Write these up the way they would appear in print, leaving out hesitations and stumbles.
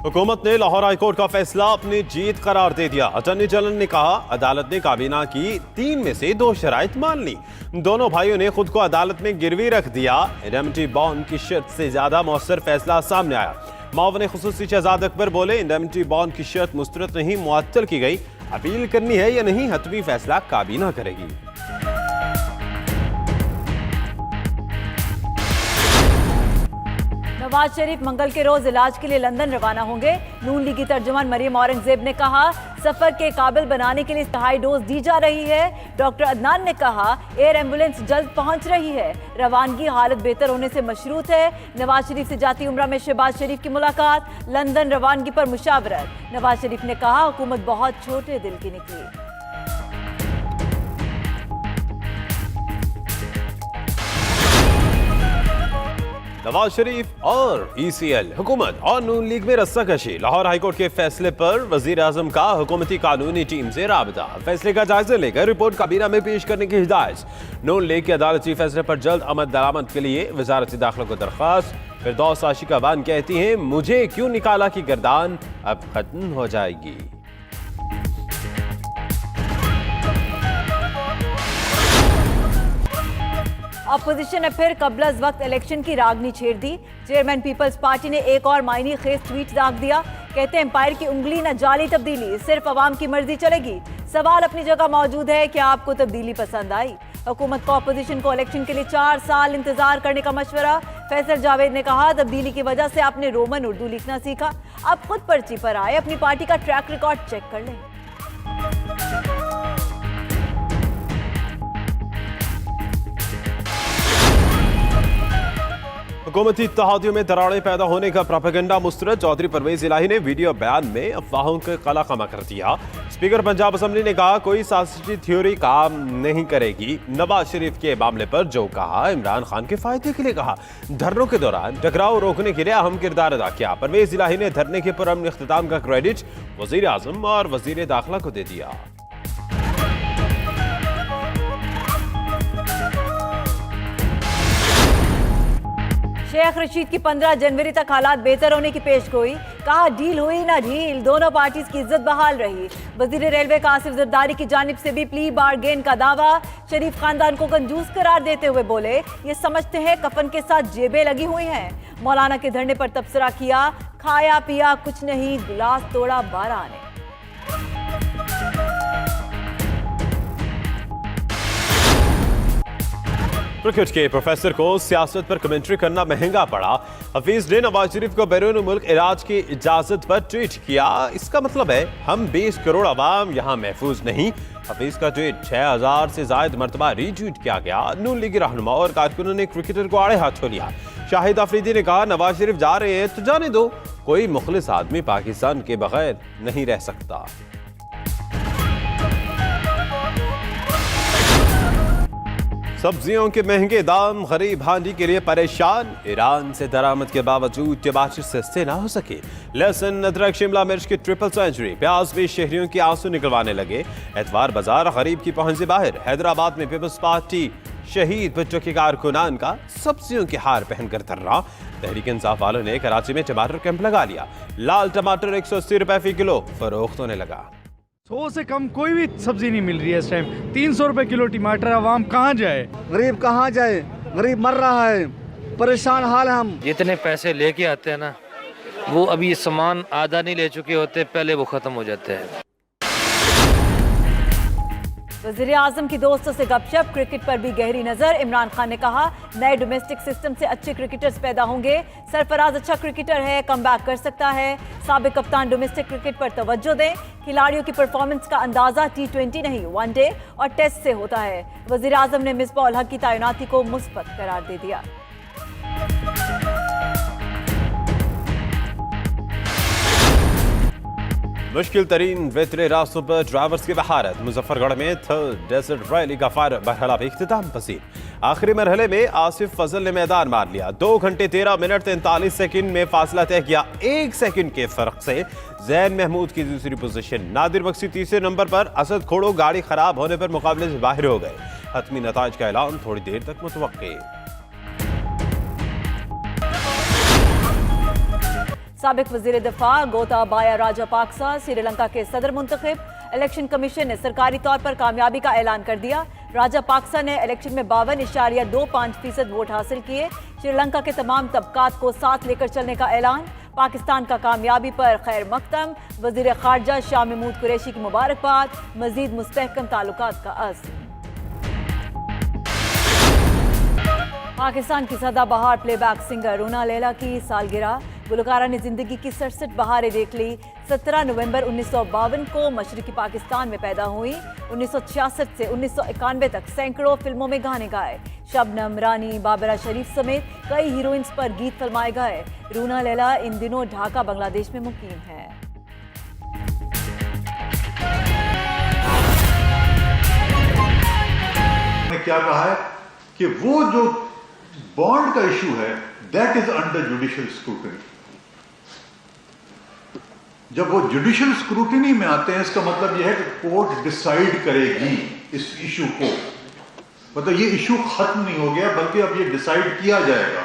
हुकूमत ने Lahore high court का फैसला अपनी जीत करार दे दिया। अटॉर्नी जनरल ने कहा अदालत ने काबीना की 3 में से 2 शराइत मान ली। दोनों भाइयों ने खुद को अदालत में गिरवी रख दिया। इंडेमनिटी बॉन्ड की शर्त से ज्यादा मौसर फैसला सामने आया। मावन खुसूसी शहजाद अकबर बोले इंडेमनिटी बॉन्ड की शर्त मुस्तरद नहीं मुअत्तल की गई। अपील करनी है या नहीं हतमी फैसला काबीना करेगी। नवाज शरीफ मंगल के रोज इलाज के लिए लंदन रवाना होंगे। नून लीगी तर्जुमान मरियम औरंगजेब ने कहा सफर के काबिल बनाने के लिए हाई डोज दी जा रही है। डॉक्टर अदनान ने कहा एयर एम्बुलेंस जल्द पहुंच रही है। रवानगी हालत बेहतर होने से मशरूत है। नवाज शरीफ से जाती उम्रा में शहबाज शरीफ की मुलाकात। लंदन रवानगी पर मुशावरत। नवाज शरीफ ने कहा हुकूमत बहुत छोटे दिल की निकली। नवाज शरीफ और ECL हुकूमत और नून लीग में रस्साकशी। लाहौर हाईकोर्ट के फैसले पर वजीर आजम का हुकूमती कानूनी टीम से राबता। फैसले का जायजा लेकर रिपोर्ट काबीना में पेश करने की हिदायत। नून लीग के अदालती फैसले पर जल्द अमल दरामद के लिए वजारत दाखिला को दरख्वास्त। फिरदौस आशिकाबान कहती हैं मुझे क्यों निकाला की गर्दान अब खत्म हो जाएगी। अपोजिशन ने फिर कबल अज वक्त इलेक्शन की रागनी छेड़ दी। चेयरमैन पीपल्स पार्टी ने एक और मायनी खेज ट्वीट दाग दिया। कहते हैं एम्पायर की उंगली न जाली तब्दीली, सिर्फ अवाम की मर्जी चलेगी। सवाल अपनी जगह मौजूद है, क्या आपको तब्दीली पसंद आई? हुकूमत को अपोजिशन को इलेक्शन के लिए 4 साल इंतजार करने का मशवरा। फैसल जावेद ने कहा तब्दीली की वजह से आपने रोमन उर्दू लिखना सीखा, अब खुद पर्ची पर आए, अपनी पार्टी का ट्रैक रिकॉर्ड चेक कर लें। हुकूमती इत्तेहादियों में दरारें पैदा होने का प्रोपेगेंडा मुस्तरद। चौधरी परवेज इलाही ने वीडियो बयान में अफवाहों का कलाकमा कर दिया। स्पीकर पंजाब असम्बली ने कहा कोई सियासी थ्योरी काम नहीं करेगी। नवाज शरीफ के मामले पर जो कहा इमरान खान के फायदे के लिए कहा। धरनों के दौरान टकराव रोकने के लिए अहम किरदार अदा किया। परवेज इलाही ने धरने के पुरअमन इख्तिताम का क्रेडिट वजीर आजम और वजीर दाखिला को दे दिया। शेख रशीद की 15 जनवरी तक हालात बेहतर होने की पेशगोई। कहा डील हुई ना ढील, दोनों पार्टीज की इज्जत बहाल रही। वजीर रेलवे कासिफ जरदारी की जानिब से भी प्ली बारगेन का दावा। शरीफ खानदान को कंजूस करार देते हुए बोले ये समझते हैं कफन के साथ जेबें लगी हुई हैं। मौलाना के धरने पर तबसरा किया खाया पिया कुछ नहीं, गिलास तोड़ा 12 ने। क्रिकेट के प्रोफेसर को सियासत पर कमेंट्री करना महंगा पड़ा। हफीज ने नवाज शरीफ को बैरून मुल्क इलाज की इजाजत पर ट्वीट किया। इसका मतलब है हम 20 करोड़ अवाम यहाँ महफूज नहीं। हफीज का ट्वीट 6000 से ज्यादा मरतबा रीट्वीट किया गया। नून लीगी रहनुमा और कारकुनों ने क्रिकेटर को आड़े हाथों लिया। शाहिद अफरीदी ने कहा नवाज शरीफ जा रहे हैं तो जाने दो, कोई मुखलिस आदमी पाकिस्तान के बगैर नहीं रह सकता। सब्जियों के महंगे दाम गरीब हांडी के लिए परेशान। ईरान से दरामद के बावजूद टमाटर सस्ते ना हो सके। लहसुन अदरक शिमला मिर्च की ट्रिपल सेंचुरी। प्याज भी शहरियों की आंसू निकलवाने लगे। एतवार बाजार गरीब की पहुंच से बाहर। हैदराबाद में पीपल्स पार्टी शहीद बच्चों के कारकुनान का सब्जियों के हार पहनकर धरना। तहरीक इंसाफ वालों ने कराची में टमाटर कैंप लगा लिया। लाल टमाटर 180 रुपए फी किलो फरोख्त होने लगा। 100 से कम कोई भी सब्जी नहीं मिल रही है इस टाइम। 300 रुपए किलो टमाटर। आवाम कहाँ जाए? गरीब कहाँ जाए? गरीब मर रहा है, परेशान हाल है हम। जितने पैसे लेके आते हैं ना, वो अभी सामान आधा नहीं ले चुके होते, पहले वो खत्म हो जाते हैं। वज़ीर आज़म की दोस्तों से गपशप। क्रिकेट पर भी गहरी नजर। इमरान खान ने कहा नए डोमेस्टिक सिस्टम से अच्छे क्रिकेटर्स पैदा होंगे। सरफराज अच्छा क्रिकेटर है, कम बैक कर सकता है। साबिक कप्तान डोमेस्टिक क्रिकेट पर तवज्जो दें। खिलाड़ियों की परफॉर्मेंस का अंदाजा T20 नहीं, वनडे और टेस्ट से होता है। वज़ीर आज़म ने मिसबाह उल हक की तैनाती को मुस्बत करार दे दिया। मुश्किल तरीन वेतरे रास्तों पर ड्राइवर्स की बहारत। मुजफ्फरगढ़ में थर्ड डेजर्ट रैली का मरहला भी इख्तिताम पसीर। आखिरी मरहले में आसिफ फजल ने मैदान मार लिया। 2 घंटे 13 मिनट 43 सेकंड में फासला तय किया। 1 सेकंड के फर्क से जैन महमूद की दूसरी पोजीशन। नादिर बख्शी तीसरे नंबर पर। असद खोड़ो गाड़ी खराब होने पर मुकाबले से बाहर हो गए। हतमी नताइज का ऐलान थोड़ी देर तक मुतवक्के। साबिक वजीर दिफा गोताबाया राजापाक्सा श्रीलंका के सदर मुंतखब। इलेक्शन कमीशन ने सरकारी तौर पर कामयाबी का ऐलान कर दिया। राजापाक्सा ने इलेक्शन में 52.25% वोट हासिल किए। श्रीलंका के तमाम तबकात को साथ लेकर चलने का ऐलान। पाकिस्तान का कामयाबी पर खैर मकदम। वजीर खारजा शाह महमूद कुरैशी की मुबारकबाद। मजीद मुस्तहकम ताल्लुकात का अज़्म। पाकिस्तान की सदाबहार प्लेबैक सिंगर रूना लैला की सालगिरह। गुलकारा ने जिंदगी की 67 बहारें देख ली। 17 नवंबर 1952 को मशरकी पाकिस्तान में पैदा हुई। 1966 से 1991 तक सैकड़ों फिल्मों में गाने गाए। शबनम, रानी, बाबरा शरीफ समेत कई हीरोइंस पर गीत फिल्माए गए। रूना लैला इन दिनों ढाका बांग्लादेश में मुकीम है। क्या कहा है कि वो जो बॉन्ड का इशू है that is under judicial scrutiny. जब वो जुडिशियल स्क्रूटनी में आते हैं इसका मतलब यह है कि कोर्ट डिसाइड करेगी इस इशू को। मतलब ये इशू खत्म नहीं हो गया बल्कि अब ये डिसाइड किया जाएगा।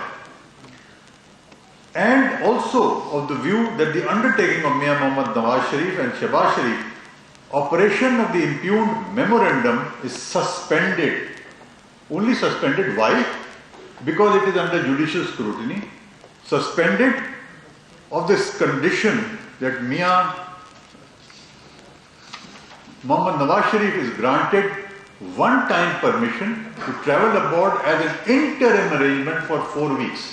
And also of the view that the undertaking of Mian Mohammad Nawaz Sharif and Shahbaz Sharif operation of the impugned memorandum is suspended. Only suspended. Why? Because it is under judicial scrutiny. Suspended of this condition that Mian Mohammad Nawaz Sharif is granted one-time permission to travel abroad as an interim arrangement for 4 weeks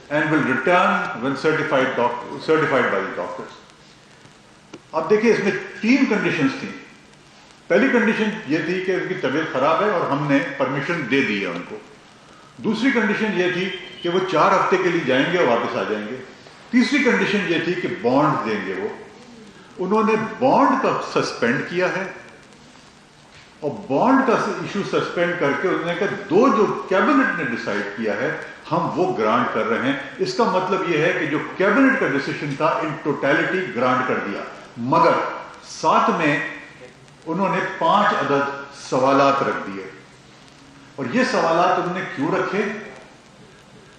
and will return when certified by the doctors. अब देखिए इसमें 3 conditions थी। पहली condition ये थी कि उनकी तबीयत खराब है और हमने परमिशन दे दी है उनको। दूसरी कंडीशन ये थी कि वो 4 हफ्ते के लिए जाएंगे और वापस आ जाएंगे। तीसरी कंडीशन ये थी कि बॉन्ड देंगे वो। उन्होंने बॉन्ड का सस्पेंड किया है और बॉन्ड का इशू सस्पेंड करके उन्होंने कहा 2 जो कैबिनेट ने डिसाइड किया है हम वो ग्रांट कर रहे हैं। इसका मतलब ये है कि जो कैबिनेट का डिसीजन था इन टोटलिटी ग्रांट कर दिया। मगर साथ में उन्होंने 5 अदद सवालात रख दिए। और ये सवालात उन्होंने क्यों रखे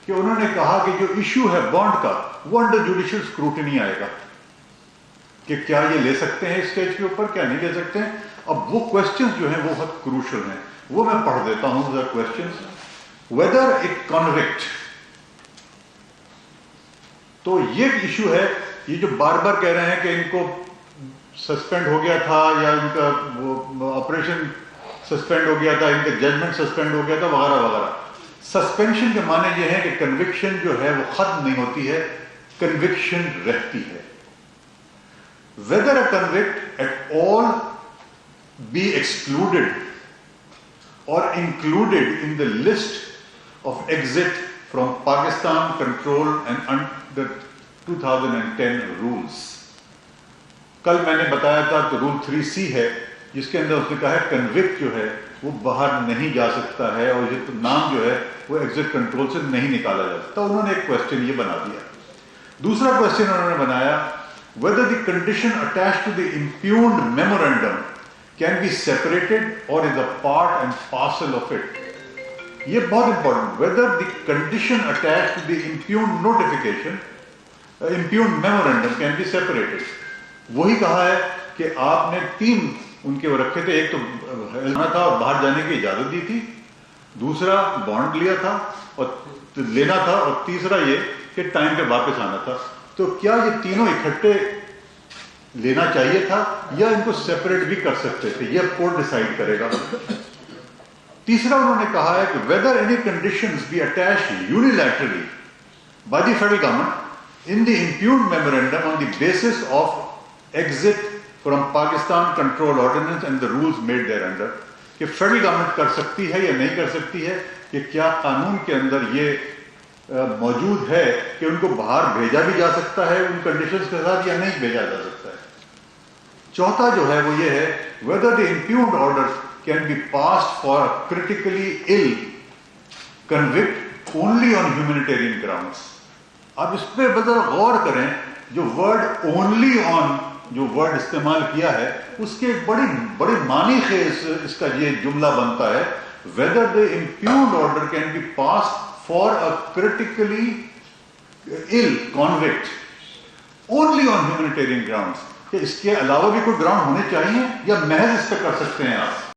कि उन्होंने कहा कि जो इशू है बॉन्ड का वो अंडर जुडिशियल स्क्रूटनी आएगा कि क्या ये ले सकते हैं स्टेज के ऊपर, क्या नहीं ले सकते हैं। अब वो क्वेश्चंस जो हैं वो बहुत क्रूशल हैं, वो मैं पढ़ देता हूं। The questions whether a convict, तो ये इशू है ये जो बार बार कह रहे हैं कि इनको सस्पेंड हो गया था या इनका वो ऑपरेशन सस्पेंड हो गया था, इनका जजमेंट सस्पेंड हो गया था वगैरह वगैरह। सस्पेंशन के माने ये है कि कन्विक्शन जो है वो खत्म नहीं होती है, कन्विक्शन रहती है। Whether a convict at all be excluded और included in the list of exit from Pakistan control and under 2010 rules. कल मैंने बताया था तो रूल 3C है जिसके अंदर उसने कहा है कन्विक्ट जो है वो बाहर नहीं जा सकता है और ये तो नाम जो है वो एग्जिट कंट्रोल से नहीं निकाला जा सकता। उन्होंने एक क्वेश्चन ये बना दिया। दूसरा क्वेश्चन उन्होंने बनाया whether the condition attached to the impugned memorandum can be separated or is a part and parcel of it. ये बहुत important, whether the condition attached to the impugned notification, impugned memorandum can be separated. वही कहा है कि आपने 3 उनके वो रखे थे, एक तो लेना था और बाहर जाने की इजाजत दी थी, दूसरा बॉन्ड लिया था और लेना था, और तीसरा ये कि टाइम पे वापस आना था। तो क्या ये तीनों इकट्ठे लेना चाहिए था या इनको सेपरेट भी कर सकते थे, यह कोर्ट डिसाइड करेगा। तीसरा उन्होंने कहा है कि whether any conditions be attached unilaterally by the federal government in the impugned memorandum on the basis of exit from Pakistan control ordinance and the rules made thereafter, कि फेडरल गवर्नमेंट कर सकती है या नहीं कर सकती है, कि क्या कानून के अंदर ये मौजूद है कि उनको बाहर भेजा भी जा सकता है उन कंडीशंस के साथ या नहीं भेजा जा सकता है। चौथा जो है वो ये है whether the impugned order can be passed for a critically ill convict only on humanitarian grounds। अब इस पे बड़ा गौर करें, जो वर्ड ओनली ऑन जो वर्ड इस्तेमाल किया है उसके बड़ी मानी से इसका ये जुमला बनता है whether the impugned order can be pass for a critically ill convict only on humanitarian grounds. کہ اس کے علاوہ بھی کوئی گراؤنڈ ہونے چاہیے یا محض اس پہ کر سکتے ہیں آپ؟